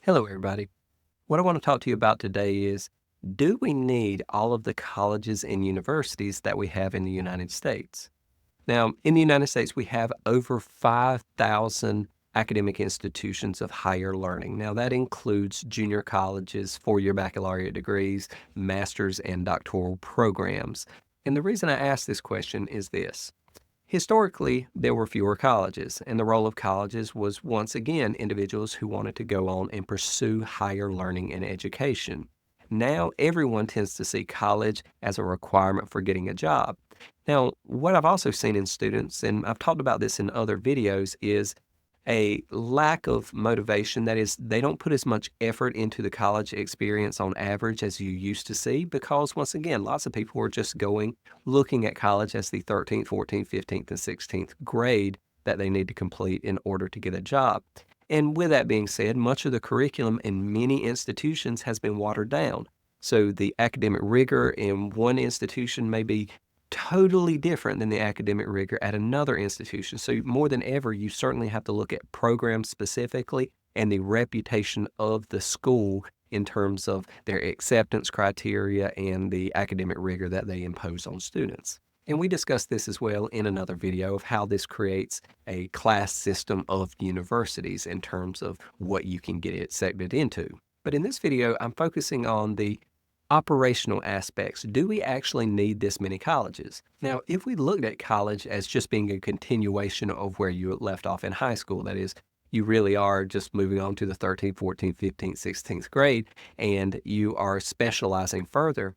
Hello, everybody. What I want to talk to you about today is, do we need all of the colleges and universities that we have in the United States? Now, in the United States, we have over 5,000 academic institutions of higher learning. Now, that includes junior colleges, four-year baccalaureate degrees, master's and doctoral programs. And the reason I ask this question is this. Historically, there were fewer colleges, and the role of colleges was once again individuals who wanted to go on and pursue higher learning and education. Now, everyone tends to see college as a requirement for getting a job. Now, what I've also seen in students, and I've talked about this in other videos, is a lack of motivation. That is, they don't put as much effort into the college experience on average as you used to see because, once again, lots of people are just looking at college as the 13th, 14th, 15th, and 16th grade that they need to complete in order to get a job. And with that being said, much of the curriculum in many institutions has been watered down. So the academic rigor in one institution may be totally different than the academic rigor at another institution. So more than ever, you certainly have to look at programs specifically and the reputation of the school in terms of their acceptance criteria and the academic rigor that they impose on students. And we discussed this as well in another video of how this creates a class system of universities in terms of what you can get accepted into. But in this video, I'm focusing on the operational aspects. Do we actually need this many colleges? Now, if we looked at college as just being a continuation of where you left off in high school, that is, you really are just moving on to the 13th, 14th, 15th, 16th grade, and you are specializing further,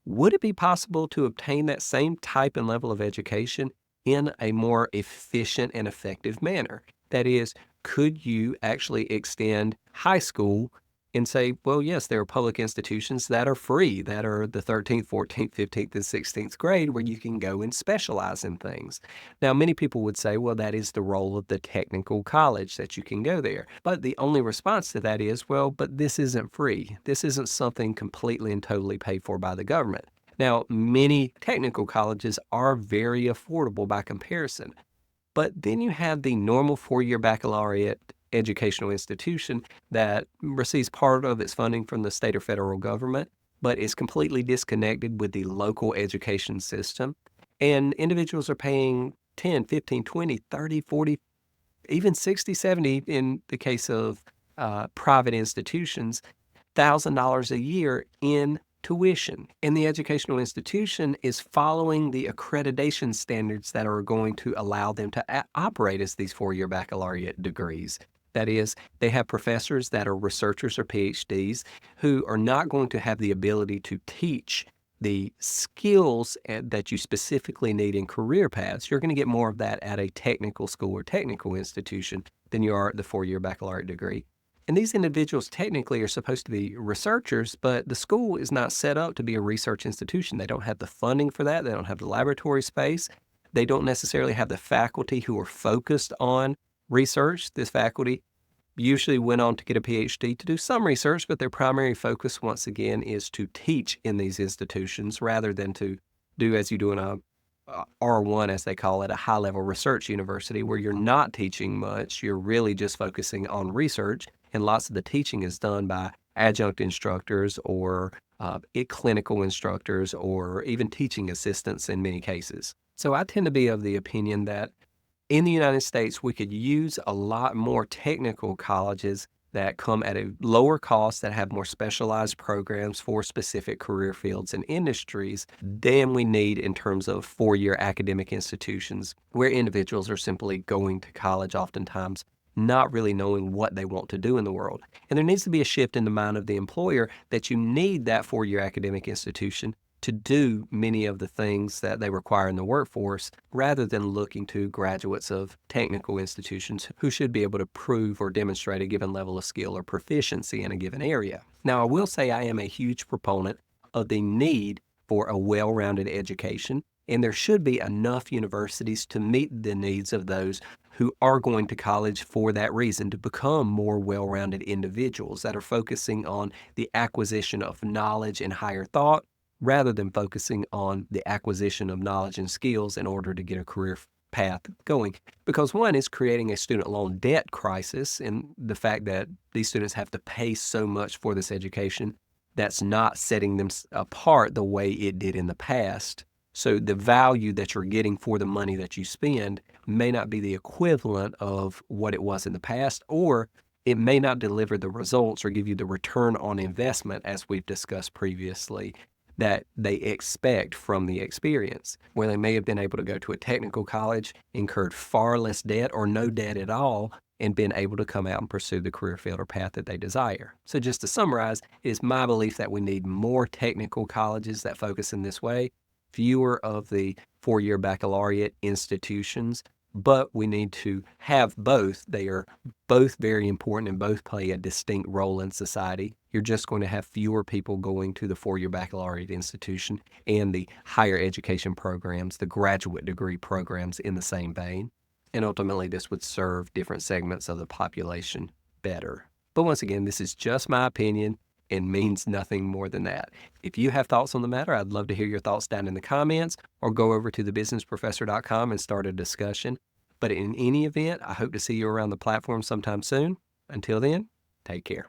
would it be possible to obtain that same type and level of education in a more efficient and effective manner? That is, could you actually extend high school and say, well, yes, there are public institutions that are free, that are the 13th, 14th, 15th, and 16th grade where you can go and specialize in things. Now, many people would say, well, that is the role of the technical college that you can go there. But the only response to that is, well, but this isn't free. This isn't something completely and totally paid for by the government. Now, many technical colleges are very affordable by comparison. But then you have the normal four-year baccalaureate educational institution that receives part of its funding from the state or federal government, but is completely disconnected with the local education system. And individuals are paying 10, 15, 20, 30, 40, even 60, 70 in the case of private institutions, $1,000 a year in tuition. And the educational institution is following the accreditation standards that are going to allow them to operate as these four-year baccalaureate degrees. That is, they have professors that are researchers or PhDs who are not going to have the ability to teach the skills that you specifically need in career paths. You're going to get more of that at a technical school or technical institution than you are at the four-year baccalaureate degree. And these individuals technically are supposed to be researchers, but the school is not set up to be a research institution. They don't have the funding for that. They don't have the laboratory space. They don't necessarily have the faculty who are focused on research. This faculty usually went on to get a PhD to do some research, but their primary focus, once again, is to teach in these institutions rather than to do as you do in a R1, as they call it, a high-level research university, where you're not teaching much. You're really just focusing on research, and lots of the teaching is done by adjunct instructors or clinical instructors or even teaching assistants in many cases. So I tend to be of the opinion that in the United States, we could use a lot more technical colleges that come at a lower cost, that have more specialized programs for specific career fields and industries than we need in terms of four-year academic institutions where individuals are simply going to college oftentimes not really knowing what they want to do in the world. And there needs to be a shift in the mind of the employer that you need that four-year academic institution to do many of the things that they require in the workforce rather than looking to graduates of technical institutions who should be able to prove or demonstrate a given level of skill or proficiency in a given area. Now, I will say I am a huge proponent of the need for a well-rounded education, and there should be enough universities to meet the needs of those who are going to college for that reason, to become more well-rounded individuals that are focusing on the acquisition of knowledge and higher thought rather than focusing on the acquisition of knowledge and skills in order to get a career path going. Because one is creating a student loan debt crisis in the fact that these students have to pay so much for this education that's not setting them apart the way it did in the past. So the value that you're getting for the money that you spend may not be the equivalent of what it was in the past, or it may not deliver the results or give you the return on investment, as we've discussed previously, that they expect from the experience, where they may have been able to go to a technical college, incurred far less debt or no debt at all, and been able to come out and pursue the career field or path that they desire. So just to summarize, it is my belief that we need more technical colleges that focus in this way, fewer of the four-year baccalaureate institutions, but we need to have both. They are both very important and both play a distinct role in society. You're just going to have fewer people going to the four-year baccalaureate institution and the higher education programs, the graduate degree programs in the same vein. And ultimately, this would serve different segments of the population better. But once again, this is just my opinion and means nothing more than that. If you have thoughts on the matter, I'd love to hear your thoughts down in the comments, or go over to thebusinessprofessor.com and start a discussion. But in any event, I hope to see you around the platform sometime soon. Until then, take care.